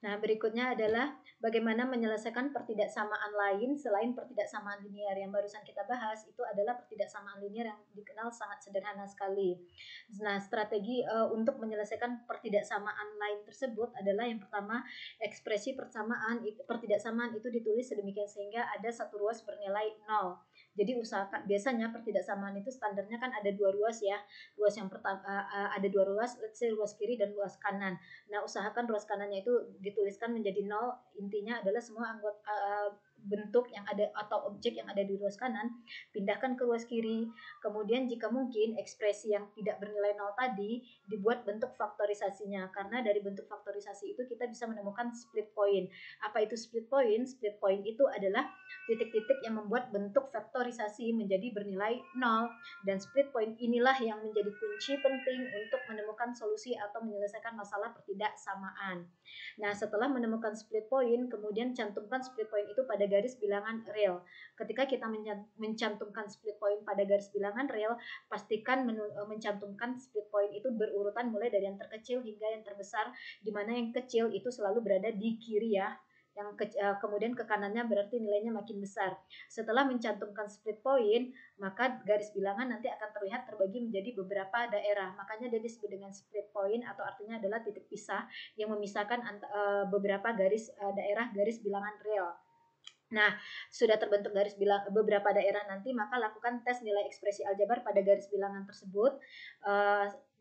Nah, berikutnya adalah bagaimana menyelesaikan pertidaksamaan lain selain pertidaksamaan linear. Yang barusan kita bahas itu adalah pertidaksamaan linear yang dikenal sangat sederhana sekali. Nah, strategi untuk menyelesaikan pertidaksamaan lain tersebut adalah yang pertama, ekspresi pertidaksamaan itu ditulis sedemikian sehingga ada satu ruas bernilai 0. Jadi usahakan, biasanya pertidaksamaan itu standarnya kan ada dua ruas ya. Ruas yang pertama ada dua ruas, let's say ruas kiri dan ruas kanan. Nah, usahakan ruas kanannya itu dituliskan menjadi 0. Intinya adalah semua bentuk yang ada atau objek yang ada di ruas kanan pindahkan ke ruas kiri. Kemudian jika mungkin ekspresi yang tidak bernilai 0 tadi dibuat bentuk faktorisasinya, karena dari bentuk faktorisasi itu kita bisa menemukan split point. Apa itu split point? Split point itu adalah titik-titik yang membuat bentuk faktorisasi menjadi bernilai 0, dan split point inilah yang menjadi kunci penting untuk menemukan solusi atau menyelesaikan masalah pertidaksamaan. Nah, setelah menemukan split point, kemudian cantumkan split point itu pada garis bilangan real. Ketika kita mencantumkan split point pada garis bilangan real, pastikan mencantumkan split point itu berurutan mulai dari yang terkecil hingga yang terbesar, di mana yang kecil itu selalu berada di kiri ya. Kemudian ke kanannya berarti nilainya makin besar. Setelah mencantumkan split point, maka garis bilangan nanti akan terlihat terbagi menjadi beberapa daerah. Makanya dia disebut dengan split point, atau artinya adalah titik pisah yang memisahkan beberapa daerah garis bilangan real. Nah, sudah terbentuk beberapa daerah nanti, maka lakukan tes nilai ekspresi aljabar pada garis bilangan tersebut,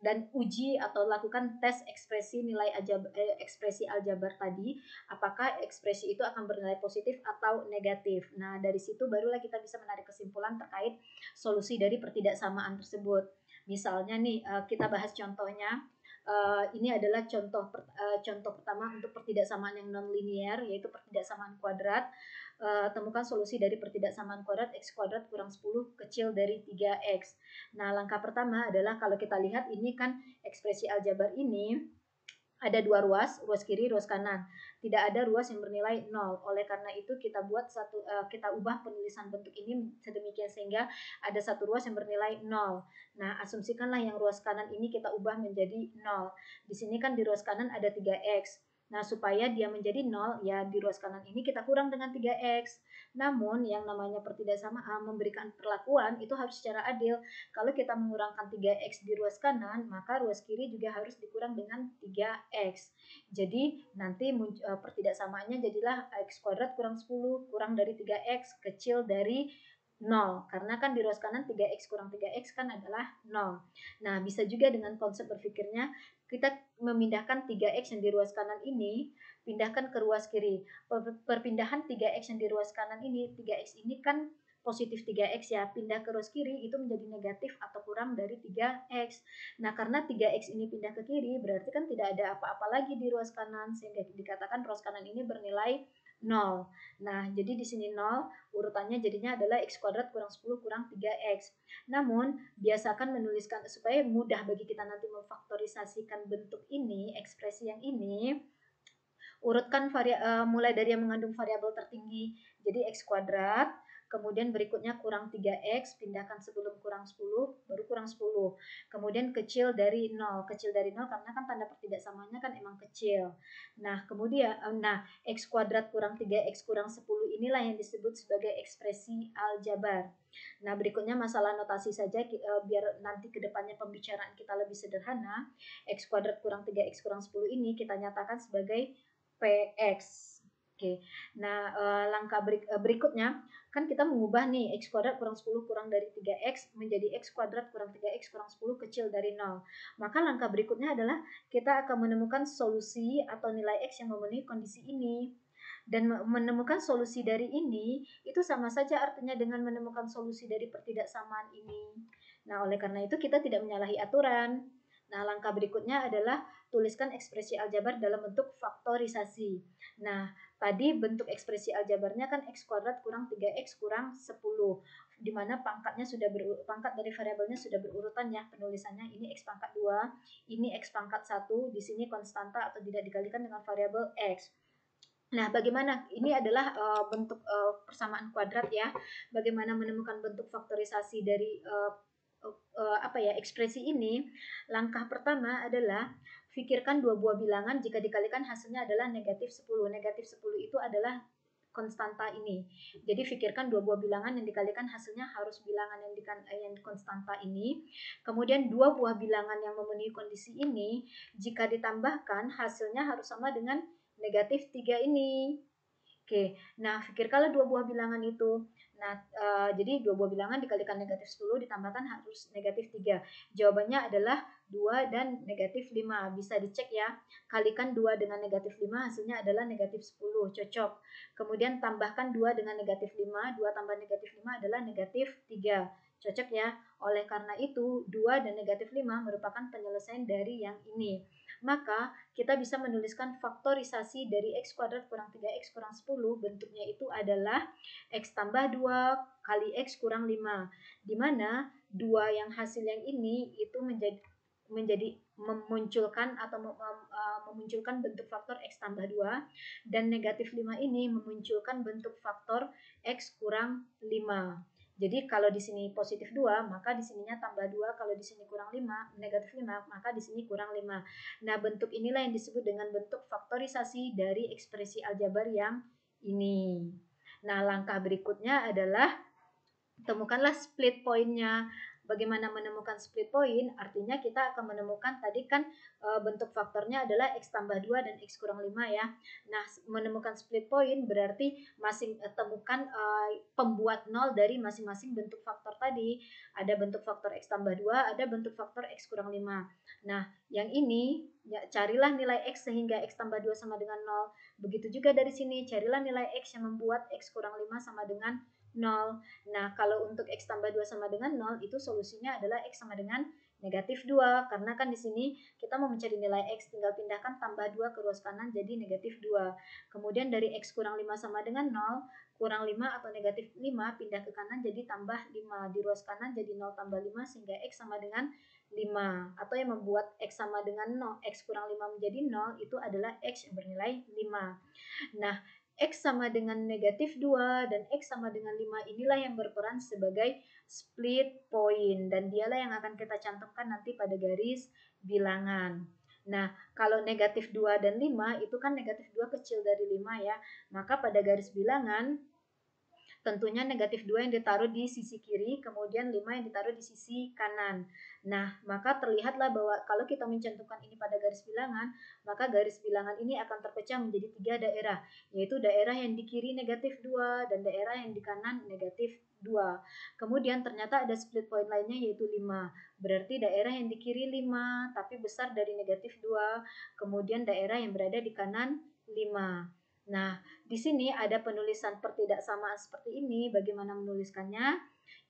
dan uji atau lakukan tes ekspresi ekspresi aljabar tadi, apakah ekspresi itu akan bernilai positif atau negatif. Nah, dari situ barulah kita bisa menarik kesimpulan terkait solusi dari pertidaksamaan tersebut. Misalnya nih, kita bahas contohnya. Ini adalah contoh pertama untuk pertidaksamaan yang non-linear, yaitu pertidaksamaan kuadrat. Temukan solusi dari pertidaksamaan kuadrat x kuadrat kurang 10 kecil dari 3x. Nah, langkah pertama adalah kalau kita lihat ini kan ekspresi aljabar ini ada dua ruas kiri, ruas kanan. Tidak ada ruas yang bernilai 0. Oleh karena itu kita ubah penulisan bentuk ini sedemikian sehingga ada satu ruas yang bernilai 0. Nah, asumsikanlah yang ruas kanan ini kita ubah menjadi 0. Di sini kan di ruas kanan ada 3x. Nah, supaya dia menjadi 0, ya di ruas kanan ini kita kurang dengan 3x. Namun, yang namanya pertidaksamaan memberikan perlakuan itu harus secara adil. Kalau kita mengurangkan 3x di ruas kanan, maka ruas kiri juga harus dikurang dengan 3x. Jadi, nanti pertidaksamaannya jadilah x kuadrat kurang 10, kurang dari 3x, kecil dari 0. Karena kan di ruas kanan 3x kurang 3x kan adalah 0. Nah, bisa juga dengan konsep berpikirnya, kita memindahkan 3x yang di ruas kanan ini, pindahkan ke ruas kiri. Perpindahan 3x yang di ruas kanan ini, 3x ini kan positif 3x ya, pindah ke ruas kiri itu menjadi negatif atau kurang dari 3x. Nah, karena 3x ini pindah ke kiri, berarti kan tidak ada apa-apa lagi di ruas kanan, sehingga dikatakan ruas kanan ini bernilai 0. Nah, jadi di sini 0, urutannya jadinya adalah x kuadrat kurang 10 kurang 3x. Namun, biasakan menuliskan supaya mudah bagi kita nanti memfaktorisasikan bentuk ini, ekspresi yang ini. Urutkan mulai dari yang mengandung variabel tertinggi. Jadi x kuadrat, kemudian berikutnya kurang 3x, pindahkan sebelum kurang 10, baru kurang 10. Kemudian kecil dari 0. Kecil dari 0 karena kan tanda pertidaksamanya kan emang kecil. Nah, kemudian x kuadrat kurang 3x kurang 10 inilah yang disebut sebagai ekspresi aljabar. Nah, berikutnya masalah notasi saja, biar nanti kedepannya pembicaraan kita lebih sederhana. X kuadrat kurang 3x kurang 10 ini kita nyatakan sebagai PX. Oke. Nah, langkah berikutnya kan kita mengubah nih x kuadrat kurang 10 kurang dari 3x menjadi x kuadrat kurang 3x kurang 10 kecil dari 0. Maka langkah berikutnya adalah kita akan menemukan solusi atau nilai x yang memenuhi kondisi ini. Dan menemukan solusi dari ini itu sama saja artinya dengan menemukan solusi dari pertidaksamaan ini. Nah, oleh karena itu kita tidak menyalahi aturan. Nah, langkah berikutnya adalah tuliskan ekspresi aljabar dalam bentuk faktorisasi. Nah, tadi bentuk ekspresi aljabarnya kan x kuadrat kurang 3x kurang 10, di mana pangkat dari variabelnya sudah berurutan ya penulisannya. Ini x pangkat 2, ini x pangkat 1, di sini konstanta atau tidak dikalikan dengan variabel x. Nah, bagaimana? Ini adalah bentuk persamaan kuadrat ya. Bagaimana menemukan bentuk faktorisasi dari ekspresi ini? Langkah pertama adalah Pikirkan dua buah bilangan jika dikalikan hasilnya adalah negatif 10. Negatif 10 itu adalah konstanta ini. Jadi pikirkan dua buah bilangan yang dikalikan hasilnya harus bilangan yang konstanta ini. Kemudian dua buah bilangan yang memenuhi kondisi ini, jika ditambahkan hasilnya harus sama dengan negatif 3 ini. Oke, nah pikirkanlah dua buah bilangan itu. Nah, jadi dua buah bilangan dikalikan negatif 10 ditambahkan harus negatif 3. Jawabannya adalah 2 dan negatif 5. Bisa dicek ya. Kalikan 2 dengan negatif 5 hasilnya adalah negatif 10. Cocok. Kemudian tambahkan 2 dengan negatif 5. 2 tambah negatif 5 adalah negatif 3. Cocok ya. Oleh karena itu, 2 dan negatif 5 merupakan penyelesaian dari yang ini. Maka kita bisa menuliskan faktorisasi dari x kuadrat kurang 3x kurang 10, bentuknya itu adalah x tambah 2 kali x kurang 5, di mana 2 yang hasil yang ini itu menjadi memunculkan atau memunculkan bentuk faktor x tambah 2, dan negatif 5 ini memunculkan bentuk faktor x kurang 5. Jadi kalau di sini positif 2, maka di sininya tambah 2, kalau di sini kurang 5, negatif 5, maka di sini kurang 5. Nah, bentuk inilah yang disebut dengan bentuk faktorisasi dari ekspresi aljabar yang ini. Nah, langkah berikutnya adalah temukanlah split point-nya. Bagaimana menemukan split point? Artinya kita akan menemukan tadi kan bentuk faktornya adalah x tambah 2 dan x kurang 5 ya. Nah, menemukan split point berarti temukan pembuat nol dari masing-masing bentuk faktor tadi. Ada bentuk faktor x tambah 2, ada bentuk faktor x kurang 5. Nah, yang ini ya, carilah nilai x sehingga x tambah 2 sama dengan 0. Begitu juga dari sini, carilah nilai x yang membuat x kurang 5 sama dengan 0. Nah, kalau untuk x tambah 2 sama dengan 0, itu solusinya adalah x sama dengan negatif 2. Karena kan di sini kita mau mencari nilai x, tinggal pindahkan tambah 2 ke ruas kanan jadi negatif 2. Kemudian dari x kurang 5 sama dengan 0, kurang 5 atau negatif 5 pindah ke kanan jadi tambah 5. Di ruas kanan jadi 0 tambah 5 sehingga x sama dengan 5. Atau yang membuat x sama dengan 0, x kurang 5 menjadi 0, itu adalah x yang bernilai 5. Nah, x sama dengan negatif 2 dan x sama dengan 5 inilah yang berperan sebagai split point, dan dialah yang akan kita cantumkan nanti pada garis bilangan. Nah, kalau negatif 2 dan 5 itu kan negatif 2 kecil dari 5 ya, maka pada garis bilangan tentunya negatif 2 yang ditaruh di sisi kiri, kemudian 5 yang ditaruh di sisi kanan. Nah, maka terlihatlah bahwa kalau kita mencantumkan ini pada garis bilangan, maka garis bilangan ini akan terpecah menjadi 3 daerah, yaitu daerah yang di kiri negatif 2 dan daerah yang di kanan negatif 2. Kemudian ternyata ada split point lainnya yaitu 5. Berarti daerah yang di kiri 5 tapi besar dari negatif 2, kemudian daerah yang berada di kanan 5. Nah, di sini ada penulisan pertidaksamaan seperti ini. Bagaimana menuliskannya?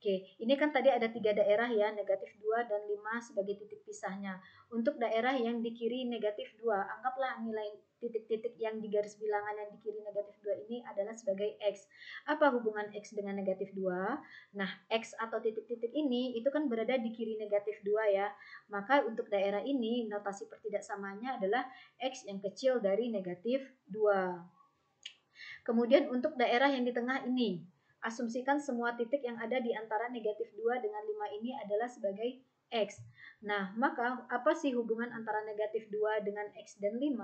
Oke, ini kan tadi ada 3 daerah ya, negatif 2 dan 5 sebagai titik pisahnya. Untuk daerah yang di kiri negatif 2, anggaplah nilai titik-titik yang di garis bilangan yang di kiri negatif 2 ini adalah sebagai x. Apa hubungan x dengan negatif 2? Nah, x atau titik-titik ini itu kan berada di kiri negatif 2 ya. Maka untuk daerah ini notasi pertidaksamaannya adalah x yang kecil dari negatif 2. Kemudian untuk daerah yang di tengah ini, asumsikan semua titik yang ada di antara negatif 2 dengan 5 ini adalah sebagai x. Nah, maka apa sih hubungan antara negatif 2 dengan x dan 5?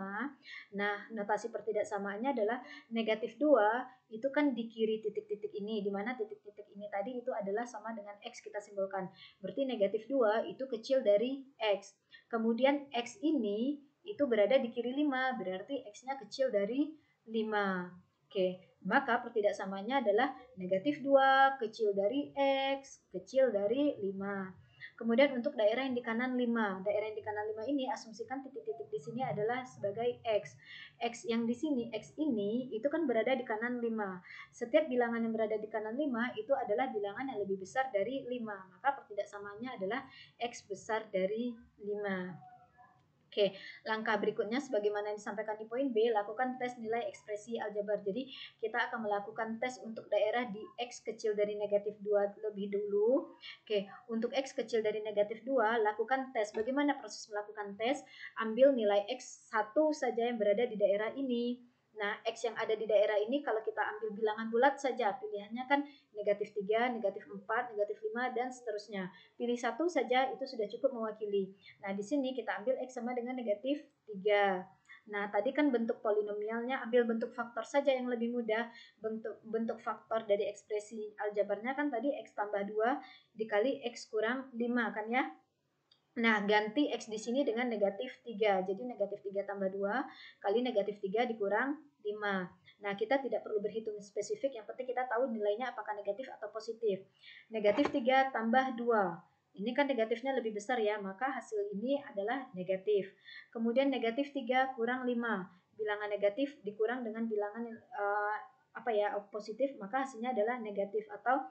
Nah, notasi pertidaksamaannya adalah negatif 2 itu kan di kiri titik-titik ini, di mana titik-titik ini tadi itu adalah sama dengan x kita simbolkan. Berarti negatif 2 itu kecil dari x. Kemudian x ini itu berada di kiri 5, berarti x-nya kecil dari 5. Oke, maka pertidaksamaannya adalah negatif 2 kecil dari x kecil dari 5. Kemudian untuk daerah yang di kanan 5. Daerah yang di kanan 5 ini asumsikan titik-titik di sini adalah sebagai x. X yang di sini, x ini itu kan berada di kanan 5. Setiap bilangan yang berada di kanan 5 itu adalah bilangan yang lebih besar dari 5. Maka pertidaksamaannya adalah x besar dari 5. Oke, langkah berikutnya sebagaimana yang disampaikan di poin B, lakukan tes nilai ekspresi aljabar. Jadi, kita akan melakukan tes untuk daerah di X kecil dari negatif 2 lebih dulu. Oke, untuk X kecil dari negatif 2, lakukan tes. Bagaimana proses melakukan tes? Ambil nilai X1 saja yang berada di daerah ini. Nah, X yang ada di daerah ini kalau kita ambil bilangan bulat saja, pilihannya kan negatif 3, negatif 4, negatif 5, dan seterusnya. Pilih satu saja, itu sudah cukup mewakili. Nah, di sini kita ambil X sama dengan negatif 3. Nah, tadi kan bentuk polinomialnya, ambil bentuk faktor saja yang lebih mudah. Bentuk faktor dari ekspresi aljabarnya kan tadi X tambah 2 dikali X kurang 5 kan ya. Nah, ganti X di sini dengan negatif 3. Jadi negatif 3 tambah 2 kali negatif 3 dikurang 5. Nah, kita tidak perlu berhitung spesifik, yang penting kita tahu nilainya apakah negatif atau positif. Negatif 3 tambah 2. Ini kan negatifnya lebih besar ya, maka hasil ini adalah negatif. Kemudian negatif 3 kurang 5. Bilangan negatif dikurang dengan bilangan positif, maka hasilnya adalah negatif. Atau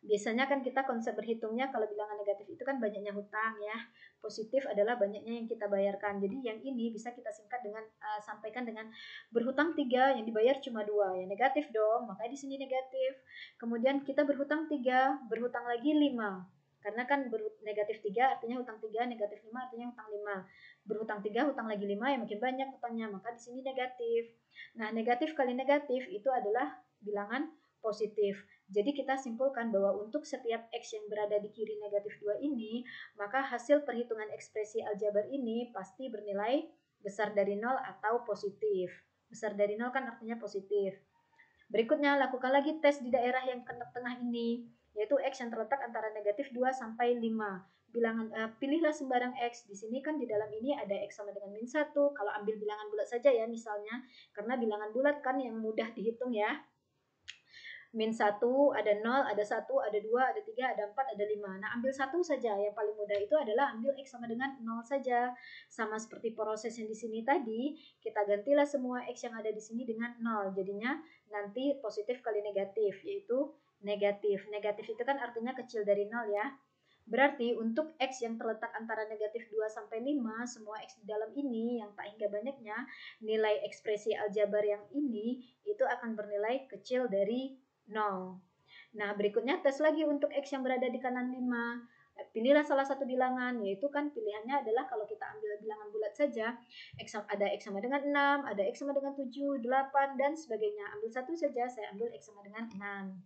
biasanya kan kita konsep berhitungnya kalau bilangan negatif itu kan banyaknya hutang ya. Positif adalah banyaknya yang kita bayarkan. Jadi yang ini bisa kita singkat dengan sampaikan dengan berhutang 3 yang dibayar cuma 2. Ya negatif dong, makanya di sini negatif. Kemudian kita berhutang 3, berhutang lagi 5. Karena kan negatif 3 artinya hutang 3, negatif 5 artinya hutang 5. Berhutang 3, hutang lagi 5 ya makin banyak hutangnya, maka di sini negatif. Nah, negatif kali negatif itu adalah bilangan positif. Jadi kita simpulkan bahwa untuk setiap X yang berada di kiri negatif 2 ini, maka hasil perhitungan ekspresi aljabar ini pasti bernilai besar dari 0 atau positif. Besar dari 0 kan artinya positif. Berikutnya, lakukan lagi tes di daerah yang tengah ini, yaitu X yang terletak antara negatif 2 sampai 5. Pilihlah sembarang X. Di sini kan di dalam ini ada X sama dengan min 1. Kalau ambil bilangan bulat saja ya misalnya, karena bilangan bulat kan yang mudah dihitung ya. Min 1, ada 0, ada 1, ada 2, ada 3, ada 4, ada 5. Nah, ambil satu saja. Yang paling mudah itu adalah ambil X sama dengan 0 saja. Sama seperti proses yang di sini tadi, kita gantilah semua X yang ada di sini dengan 0. Jadinya nanti positif kali negatif, yaitu negatif. Negatif itu kan artinya kecil dari 0 ya. Berarti untuk X yang terletak antara negatif 2 sampai 5, semua X di dalam ini yang tak hingga banyaknya, nilai ekspresi aljabar yang ini itu akan bernilai kecil dari 0. Nah, berikutnya tes lagi untuk X yang berada di kanan 5. Pilihlah salah satu bilangan, yaitu kan pilihannya adalah kalau kita ambil bilangan bulat saja, ada X sama dengan 6, ada X sama dengan 7, 8, dan sebagainya. Ambil satu saja, saya ambil X sama dengan 6.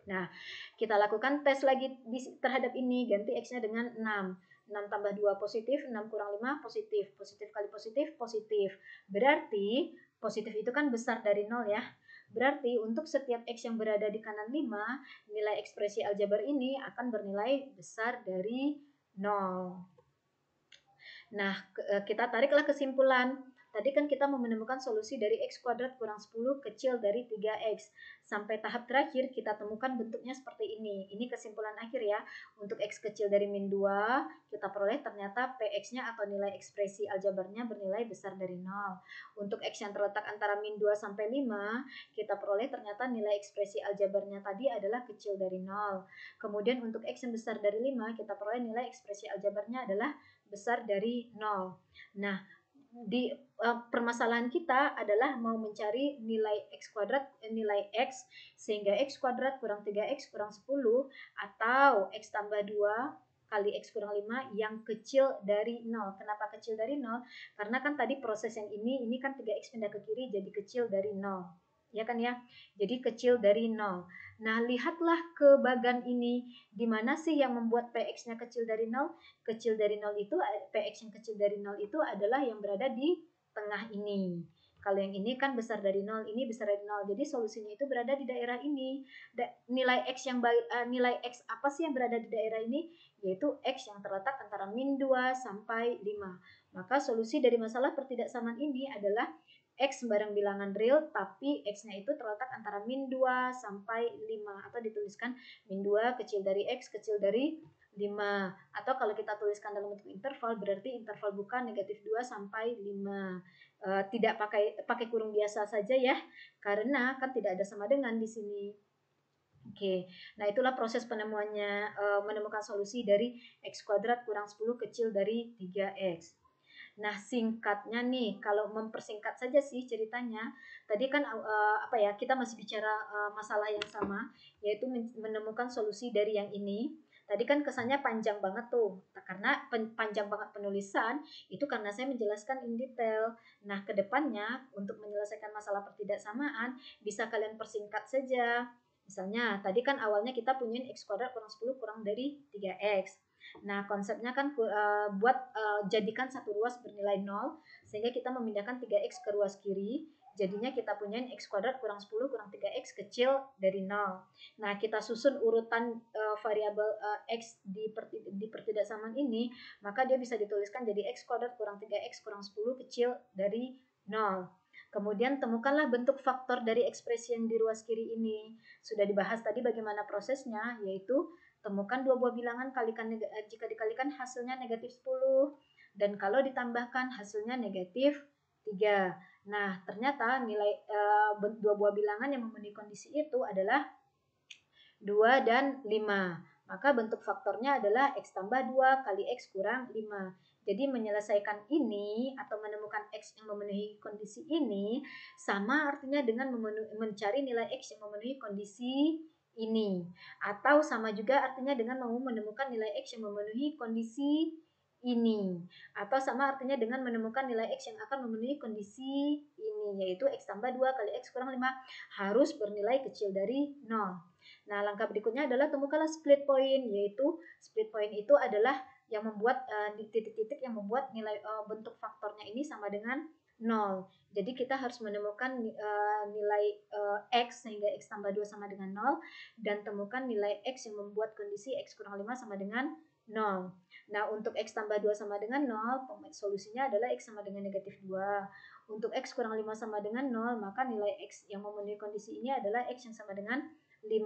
Nah, kita lakukan tes lagi terhadap ini, ganti X-nya dengan 6. 6 tambah 2 positif, 6 kurang 5 positif. Positif kali positif, positif. Berarti positif itu kan besar dari 0 ya. Berarti untuk setiap X yang berada di kanan 5, nilai ekspresi aljabar ini akan bernilai besar dari 0. Nah, kita tariklah kesimpulan. Tadi kan kita mau menemukan solusi dari X kuadrat kurang 10 kecil dari 3X. Sampai tahap terakhir kita temukan bentuknya seperti ini. Ini kesimpulan akhir ya. Untuk X kecil dari min 2, kita peroleh ternyata PX-nya atau nilai ekspresi aljabarnya bernilai besar dari 0. Untuk X yang terletak antara min 2 sampai 5, kita peroleh ternyata nilai ekspresi aljabarnya tadi adalah kecil dari 0. Kemudian untuk X yang besar dari 5, kita peroleh nilai ekspresi aljabarnya adalah besar dari 0. Nah, di permasalahan kita adalah mau mencari nilai X kuadrat, nilai X, sehingga X kuadrat kurang 3X kurang 10, atau X tambah 2 kali X kurang 5 yang kecil dari 0. Kenapa kecil dari 0? Karena kan tadi proses yang ini kan 3X pindah ke kiri jadi kecil dari 0. Ya kan ya? Jadi kecil dari 0. Nah, lihatlah ke bagan ini. Di mana sih yang membuat PX-nya kecil dari 0? Kecil dari 0 itu, PX yang kecil dari 0 itu adalah yang berada di tengah ini. Kalau yang ini kan besar dari 0, ini besar dari 0. Jadi solusinya itu berada di daerah ini. Nilai X nilai X apa sih yang berada di daerah ini? Yaitu X yang terletak antara min 2 sampai 5. Maka solusi dari masalah pertidaksamaan ini adalah X sembarang bilangan real, tapi X-nya itu terletak antara min 2 sampai 5. Atau dituliskan min 2 kecil dari X kecil dari 5. Atau kalau kita tuliskan dalam bentuk interval, berarti interval buka negatif 2 sampai 5. Tidak pakai kurung biasa saja ya, karena kan tidak ada sama dengan di sini. Oke, nah itulah proses penemuannya, menemukan solusi dari X kuadrat kurang 10 kecil dari 3X. Nah, singkatnya nih, kalau mempersingkat saja sih ceritanya, tadi kan kita masih bicara masalah yang sama, yaitu menemukan solusi dari yang ini. Tadi kan kesannya panjang banget tuh, karena panjang banget penulisan itu karena saya menjelaskan in detail. Nah, kedepannya untuk menyelesaikan masalah pertidaksamaan bisa kalian persingkat saja. Misalnya, tadi kan awalnya kita punya x kuadrat kurang 10 kurang dari 3x. Nah, konsepnya kan jadikan satu ruas bernilai 0, sehingga kita memindahkan 3x ke ruas kiri. Jadinya kita punya x kuadrat kurang 10 kurang 3x kecil dari 0. Nah, kita susun urutan variabel x di pertidaksamaan ini, maka dia bisa dituliskan jadi x kuadrat kurang 3x kurang 10 kecil dari 0. Kemudian temukanlah bentuk faktor dari ekspresi yang di ruas kiri ini. Sudah dibahas tadi bagaimana prosesnya, yaitu temukan dua buah bilangan, jika dikalikan hasilnya negatif 10, dan kalau ditambahkan hasilnya negatif 3. Nah, ternyata nilai dua buah bilangan yang memenuhi kondisi itu adalah 2 dan 5. Maka bentuk faktornya adalah x tambah 2 kali x kurang 5. Jadi menyelesaikan ini atau menemukan x yang memenuhi kondisi ini sama artinya dengan mencari nilai x yang memenuhi kondisi ini. Atau sama juga artinya dengan mau menemukan nilai x yang memenuhi kondisi ini. Atau sama artinya dengan menemukan nilai x yang akan memenuhi kondisi ini, yaitu x tambah 2 kali x kurang 5 harus bernilai kecil dari 0. Nah, langkah berikutnya adalah temukanlah split point, yaitu split point itu adalah yang membuat titik-titik yang membuat nilai bentuk faktornya ini sama dengan 0. Jadi kita harus menemukan nilai x sehingga x tambah 2 sama dengan 0, dan temukan nilai x yang membuat kondisi x kurang 5 sama dengan 0. Nah, untuk x tambah 2 sama dengan 0, solusinya adalah x sama dengan negatif 2. Untuk x kurang 5 sama dengan 0, maka nilai x yang memenuhi kondisi ini adalah x yang sama dengan 5.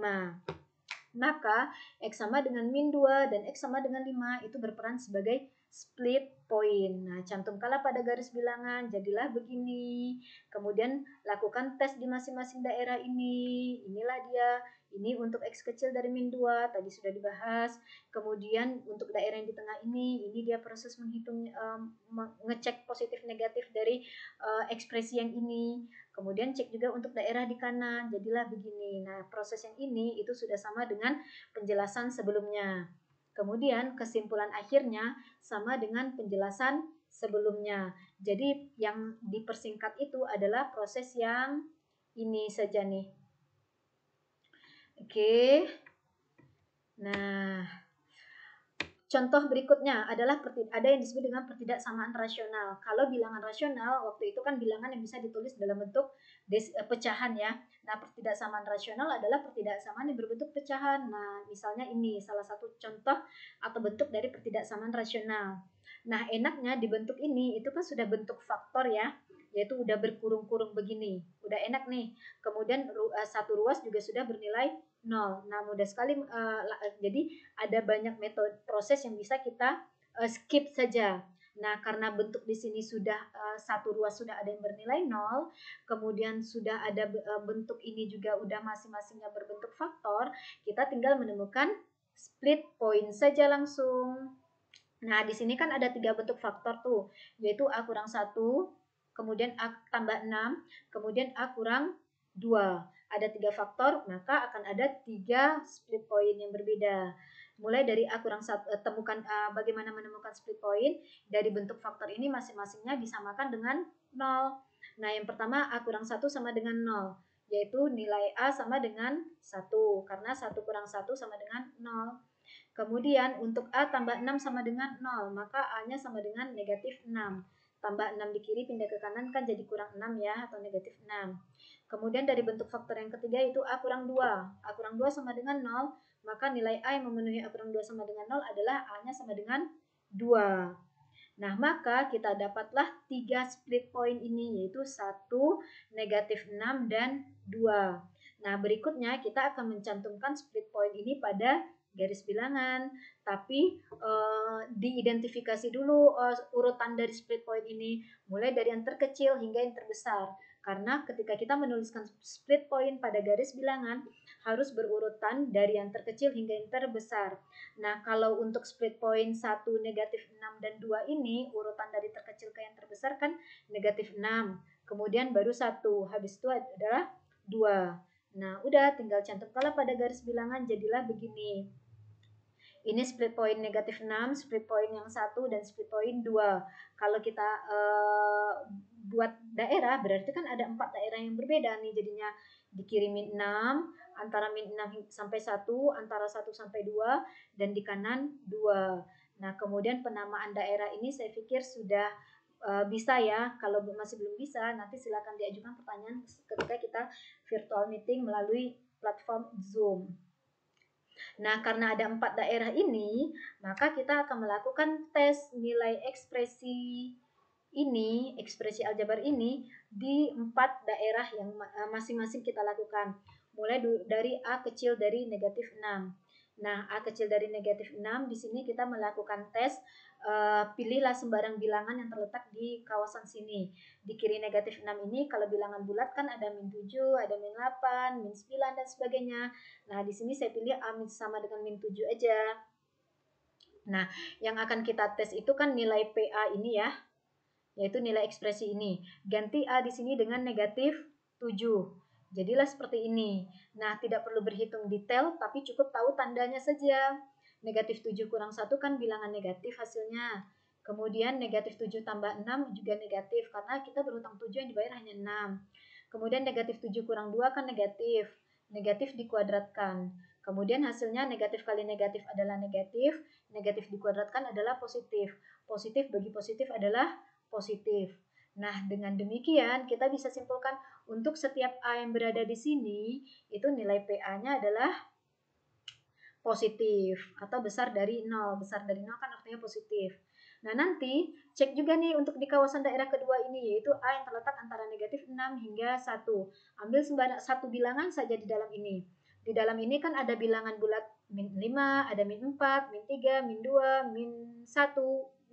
Maka x sama dengan min 2 dan x sama dengan 5 itu berperan sebagai split point. Nah, cantumkanlah pada garis bilangan, jadilah begini. Kemudian lakukan tes di masing-masing daerah ini. Inilah dia. Ini untuk x kecil dari min 2, tadi sudah dibahas. Kemudian untuk daerah yang di tengah ini dia proses menghitung, ngecek positif negatif dari ekspresi yang ini. Kemudian cek juga untuk daerah di kanan, jadilah begini. Nah, proses yang ini itu sudah sama dengan penjelasan sebelumnya. Kemudian kesimpulan akhirnya sama dengan penjelasan sebelumnya. Jadi yang dipersingkat itu adalah proses yang ini saja nih. Oke. Nah, contoh berikutnya adalah ada yang disebut dengan pertidaksamaan rasional. Kalau bilangan rasional, waktu itu kan bilangan yang bisa ditulis dalam bentuk pecahan ya. Nah, pertidaksamaan rasional adalah pertidaksamaan yang berbentuk pecahan. Nah, misalnya ini salah satu contoh atau bentuk dari pertidaksamaan rasional. Nah, enaknya di bentuk ini itu kan sudah bentuk faktor ya, yaitu udah berkurung-kurung begini. Udah enak nih. Kemudian satu ruas juga sudah bernilai 0. Nah, mudah sekali. Jadi ada banyak metode proses yang bisa kita skip saja. Nah, karena bentuk di sini sudah satu ruas sudah ada yang bernilai 0, kemudian sudah ada bentuk ini juga udah masing-masingnya berbentuk faktor, kita tinggal menemukan split point saja langsung. Nah, di sini kan ada 3 bentuk faktor tuh, yaitu A kurang 1, kemudian A tambah 6, kemudian A kurang 2. Ada 3 faktor, maka akan ada 3 split point yang berbeda. Mulai dari A kurang 1, bagaimana menemukan split point. Dari bentuk faktor ini masing-masingnya disamakan dengan 0. Nah, yang pertama A kurang 1 sama dengan 0, yaitu nilai A sama dengan 1, karena 1 kurang 1 sama dengan 0. Kemudian untuk A tambah 6 sama dengan 0, maka A-nya sama dengan negatif 6. Tambah 6 di kiri pindah ke kanan kan jadi kurang 6 ya, atau negatif 6. Kemudian dari bentuk faktor yang ketiga itu A kurang 2. A kurang 2 sama dengan 0, maka nilai A yang memenuhi A kurang 2 sama dengan 0 adalah A-nya sama dengan 2. Nah, maka kita dapatlah 3 split point ini, yaitu 1, negatif 6, dan 2. Nah, berikutnya kita akan mencantumkan split point ini pada garis bilangan, tapi diidentifikasi dulu urutan dari split point ini, mulai dari yang terkecil hingga yang terbesar. Karena ketika kita menuliskan split point pada garis bilangan, harus berurutan dari yang terkecil hingga yang terbesar. Nah, kalau untuk split point 1, negatif 6, dan 2 ini, urutan dari terkecil ke yang terbesar kan negatif 6, kemudian baru 1, habis itu adalah 2. Nah, udah tinggal cantumkanlah pada garis bilangan, jadilah begini. Ini split point negatif 6, split point yang 1, dan split point 2. Kalau kita buat daerah, berarti kan ada 4 daerah yang berbeda nih jadinya. Di kiri min 6, antara min 6 sampai 1, antara 1 sampai 2, dan di kanan 2. Nah, kemudian penamaan daerah ini saya pikir sudah bisa ya. Kalau masih belum bisa, nanti silakan diajukan pertanyaan ketika kita virtual meeting melalui platform Zoom. Nah, karena ada 4 daerah ini, maka kita akan melakukan tes nilai ekspresi ini, ekspresi aljabar ini di 4 daerah yang masing-masing kita lakukan. Mulai dari A kecil dari negatif 6. Nah, A kecil dari negatif 6, di sini kita melakukan tes, pilihlah sembarang bilangan yang terletak di kawasan sini. Di kiri negatif 6 ini, kalau bilangan bulat kan ada min 7, ada min 8, min 9, dan sebagainya. Nah, di sini saya pilih A sama dengan min 7 aja. Nah, yang akan kita tes itu kan nilai PA ini ya, yaitu nilai ekspresi ini. Ganti A di sini dengan negatif 7. Jadilah seperti ini. Nah, tidak perlu berhitung detail, tapi cukup tahu tandanya saja. Negatif 7 kurang 1 kan bilangan negatif hasilnya. Kemudian negatif 7 tambah 6 juga negatif, karena kita berhutang 7 yang dibayar hanya 6. Kemudian negatif 7 kurang 2 kan negatif. Negatif dikuadratkan. Kemudian hasilnya negatif kali negatif adalah negatif. Negatif dikuadratkan adalah positif. Positif bagi positif adalah positif. Nah, dengan demikian kita bisa simpulkan untuk setiap A yang berada di sini, itu nilai PA-nya adalah positif atau besar dari 0. Besar dari 0 kan artinya positif. Nah, nanti cek juga nih untuk di kawasan daerah kedua ini, yaitu A yang terletak antara negatif 6 hingga 1. Ambil satu bilangan saja di dalam ini. Di dalam ini kan ada bilangan bulat min 5, ada min 4, min 3, min 2, min 1,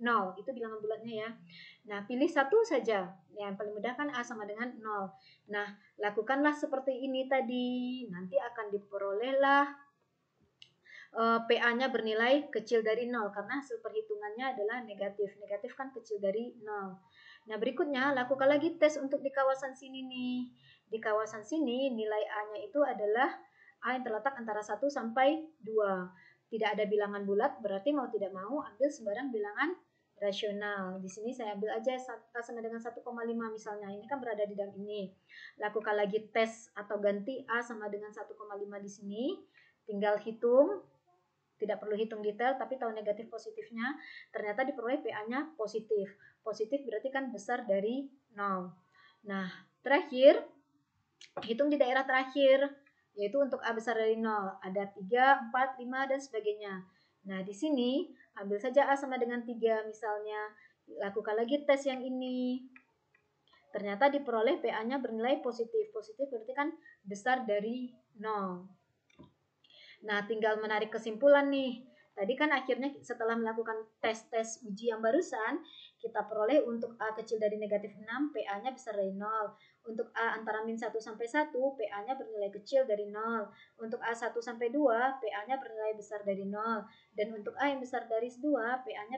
0. Itu bilangan bulatnya ya. Nah, pilih satu saja. Yang paling mudah kan A sama dengan 0. Nah, lakukanlah seperti ini tadi. Nanti akan diperolehlah PA-nya bernilai kecil dari 0 karena hasil perhitungannya adalah negatif. Negatif kan kecil dari 0. Nah, berikutnya lakukan lagi tes untuk di kawasan sini nih. Di kawasan sini nilai A-nya itu adalah A yang terletak antara 1 sampai 2. Tidak ada bilangan bulat, berarti mau tidak mau ambil sembarang bilangan rasional. Di sini saya ambil aja A sama dengan 1,5 misalnya. Ini kan berada di dalam ini. Lakukan lagi tes atau ganti A sama dengan 1,5 di sini. Tinggal hitung. Tidak perlu hitung detail, tapi tahu negatif positifnya. Ternyata diperoleh PA-nya positif. Positif berarti kan besar dari 0. Nah, terakhir, hitung di daerah terakhir, yaitu untuk A besar dari 0. Ada 3, 4, 5, dan sebagainya. Nah, di sini, ambil saja A sama dengan 3 misalnya. Lakukan lagi tes yang ini. Ternyata diperoleh PA-nya bernilai positif. Positif berarti kan besar dari 0. Nah, tinggal menarik kesimpulan nih. Tadi kan akhirnya setelah melakukan tes-tes uji yang barusan, kita peroleh untuk A kecil dari negatif 6, PA-nya besar dari 0. Untuk A antara min 1 sampai 1, PA-nya bernilai kecil dari 0. Untuk A 1 sampai 2, PA-nya bernilai besar dari 0. Dan untuk A yang besar dari 2, PA-nya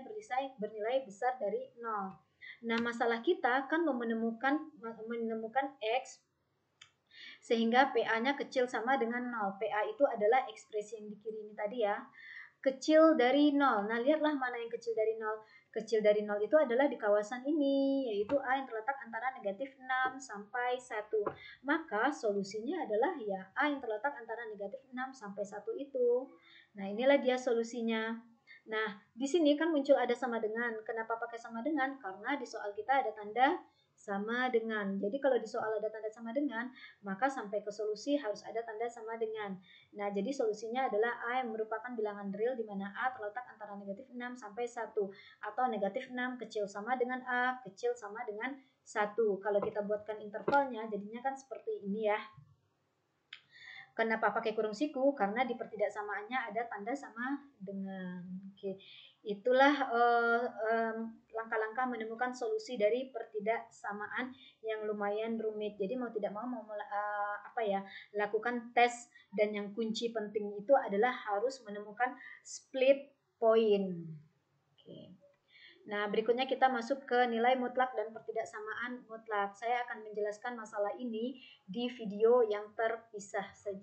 bernilai besar dari 0. Nah, masalah kita kan menemukan X sehingga PA-nya kecil sama dengan 0. PA itu adalah ekspresi yang di kiri ini tadi ya. Kecil dari 0. Nah, lihatlah mana yang kecil dari 0. Kecil dari 0 itu adalah di kawasan ini, yaitu A yang terletak antara negatif 6 sampai 1. Maka solusinya adalah ya A yang terletak antara negatif 6 sampai 1 itu. Nah, inilah dia solusinya. Nah, di sini kan muncul ada sama dengan. Kenapa pakai sama dengan? Karena di soal kita ada tanda sama dengan. Jadi kalau di soal ada tanda sama dengan, maka sampai ke solusi harus ada tanda sama dengan. Nah, jadi solusinya adalah A yang merupakan bilangan real di mana A terletak antara negatif 6 sampai 1. Atau negatif 6 kecil sama dengan A, kecil sama dengan 1. Kalau kita buatkan intervalnya, jadinya kan seperti ini ya. Kenapa pakai kurung siku? Karena di pertidaksamaannya ada tanda sama dengan. Oke. Itulah langkah-langkah menemukan solusi dari pertidaksamaan yang lumayan rumit. Jadi mau tidak mau lakukan tes, dan yang kunci penting itu adalah harus menemukan split point. Oke. Nah, berikutnya kita masuk ke nilai mutlak dan pertidaksamaan mutlak. Saya akan menjelaskan masalah ini di video yang terpisah saja.